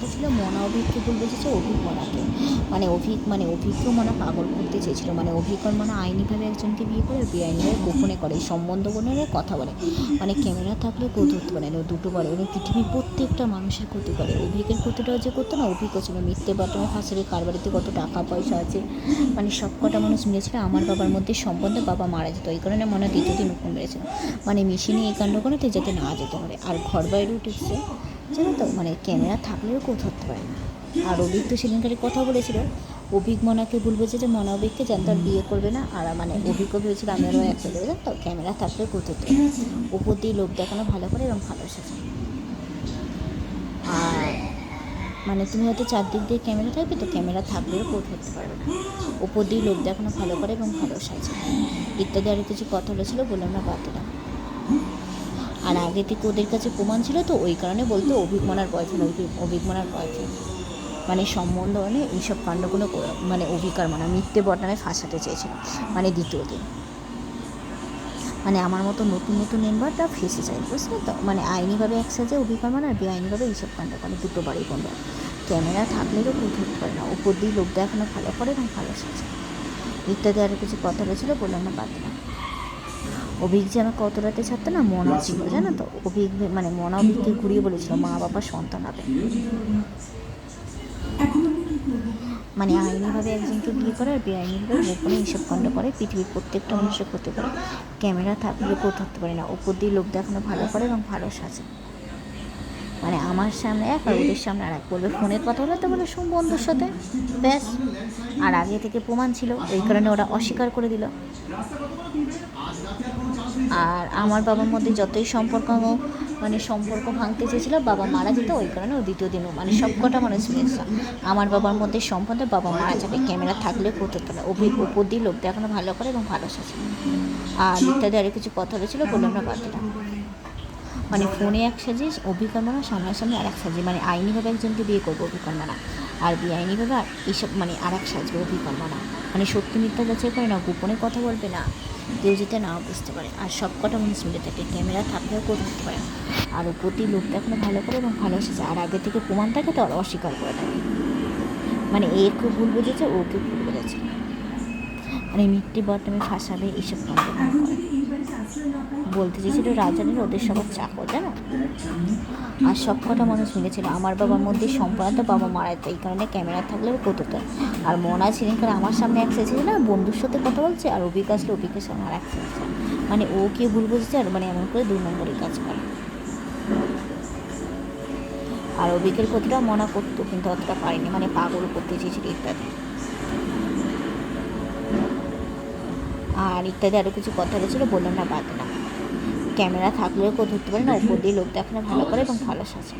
কথা ছিল মনা অভিককে বলবে যে অভিক মনাকে, অভিককেও মনা পাগল করতে চেয়েছিল। অভিক আর মনা আইনিভাবে একজনকে বিয়ে করে, বেআইনিভাবে গোপনে করে, সম্বন্ধ গোপনে কথা বলে। ক্যামেরা থাকলে কেউ ধরতে পারে না, দুটো বলে এবং পৃথিবীর প্রত্যেকটা মানুষের ক্ষতি করে। অভিকের ক্ষতিটাও যে করতো না, অভিকও ছিল মিথ্যে বাটনে ফাঁসলে কার বাড়িতে কত টাকা পয়সা আছে, সব কটা মানুষ মিলেছিল আমার বাবার মধ্যে সম্বন্ধে বাবা মারা যেত। এই কারণে মনে দ্বিতীয় দিন উকুন মেরেছিল, মেশিনে এই কাণ্ড করাতে যাতে না যেতে পারে। আর ঘর বাইরে উঠেছে জানো তো, ক্যামেরা থাকলেও কেউ ধরতে পারে না। আর অভিক তো সেদিনকারই কথা বলেছিল, অভিক মনাকে বলবে যে মনা অভিককে জানতো আর বিয়ে করবে না। আর অভিজ্ঞ ভেবেছিল আমি আরও একটা দেবে জানতো, ক্যামেরা থাকলেও কেউ ধরতে পারে। উপর দিয়ে লোক দেখানো ভালো করে এবং ভালো সাজে। আর তুমি হয়তো চারদিক দিয়ে ক্যামেরা থাকবে, তো ক্যামেরা থাকলেও কেউ ধরতে পারবে না। উপর দিয়ে লোক দেখানো ভালো করে এবং ভালো সাজে ইত্যাদি আরও কিছু কথা হয়েছিল, বললাম না বাদ দিলাম। আর আগে থেকে ওদের কাছে প্রমাণ ছিল, তো ওই কারণে বলতো অভিজ্ঞানার বয়ফ্রেন্ড, অভিজ্ঞানার বয়ফ্রেন্ড সম্বন্ধ এইসব কাণ্ডগুলো অভিকার মিথ্যে বদনামে ফাঁসাতে চেয়েছিল দ্বিতীয় দিন। আমার মতো নতুন নতুন মেম্বারটা ফেসে যায়, বুঝলে তো। আইনিভাবে এক সাজে অভিকার আর বেআইনিভাবে এইসব কাণ্ড করে, দুটো বাড়ি বন্ধ। ক্যামেরা থাকলেও কেউ ধরতে পারে না, উপর দিয়ে লোক দেখানো ভালো করে এবং ভালো সাজে ইত্যাদি আরও কিছু কথা হয়েছিল, বললাম না বাদ দিলাম। অভিক যে আমাকে কত রাতে ছাড়তো না, মনা ছিল জানো তো। অভিক মনা অভিককে ঘুরিয়ে বলেছিল মা বাবা সন্তান হবে। আইনিভাবে একজনকে বিয়ে করে আর বেআইনিভাবে গোপনে এইসব কাণ্ড করে, পৃথিবীর প্রত্যেকটা মানুষের ক্ষতি করে। ক্যামেরা থাকলে কেউ ধরতে পারে না, উপর দিয়ে লোক দেখানো ভালো করে এবং ভালো সাজে। আমার সামনে এক আর ওদের সামনে আর এক, বলবে ফোনের কথা বলে তো বলে বন্ধুর সাথে, ব্যাস। আর আগে থেকে প্রমাণ ছিল, এই কারণে ওরা অস্বীকার করে দিল। আর আমার বাবার মধ্যে যতই সম্পর্ক ভাঙতে চেয়েছিল, বাবা মারা যেত, ওই কারণে ও দ্বিতীয় দিনও সব কটা শুনেছিল আমার বাবার মধ্যে সম্পর্কে বাবা মারা যাবে, ক্যামেরা থাকলে করতে পারে। উপর দিয়ে লোক দেখানো ভালো করে এবং ভালো সাজে। আর ইত্যাদি আরও কিছু কথা হয়েছিল, বললাম না বাদ দিলাম। ফোনে এক সাজে অভিকর্মনা, সামনাসামনি আর এক সাজে। আইনিভাবে একজনকে বিয়ে করবো অভিকর্মনা, আর বেআইনিভাবে আর এইসব আর এক সাজবে অভিকর্মনা। সত্যি মিথ্যা যাচাই করে না, গোপনে কথা বলবে না, কেউ যেতে নাও বুঝতে পারে। আর সব কটা মানুষ মিলে থাকে, ক্যামেরা থাকলেও কেউ ধরতে পারে। আর উপরটি লোক দেখানো ভালো করে এবং ভালো এসেছে। আর আগে থেকে প্রমাণ থাকে, তো ওরা অস্বীকার করে থাকে। একে ভুল বুঝেছে, ওকে ভুল বুঝেছে। মিথ্যে বদনামে ফাঁসাবে, এইসব কাণ্ড করে। বলতে চেয়েছিল রাজানের ওদের সবার চাকর জানো। আর সব কটা মানুষ মিলেছিল আমার বাবার মধ্যে সম্পর্ক, বাবা মারা যেত, এই কারণে ক্যামেরা থাকলেও কতটা। আর মনা ছিলেন আমার সামনে এক সাইজ না, বন্ধুর সাথে কথা বলছে, আর অভিক আসলে অভিকের সামনে আর এক সাইজ। ও কে ভুল বুঝেছে, আর এমন করে 2 নম্বরই কাজ করে। আর অভিকের ক্ষতিটা মনা করতো, কিন্তু অতটা পারেনি, পাগল করতে চেয়েছিল ইত্যাদি। আর ইত্যাদি আরও কিছু কথা হয়েছিল, বললাম না বাদ না। ক্যামেরা থাকলেও কেউ ধরতে পারে না, উপর দিয়ে লোক দেখানো ভালো করে এবং ভালো সাজে।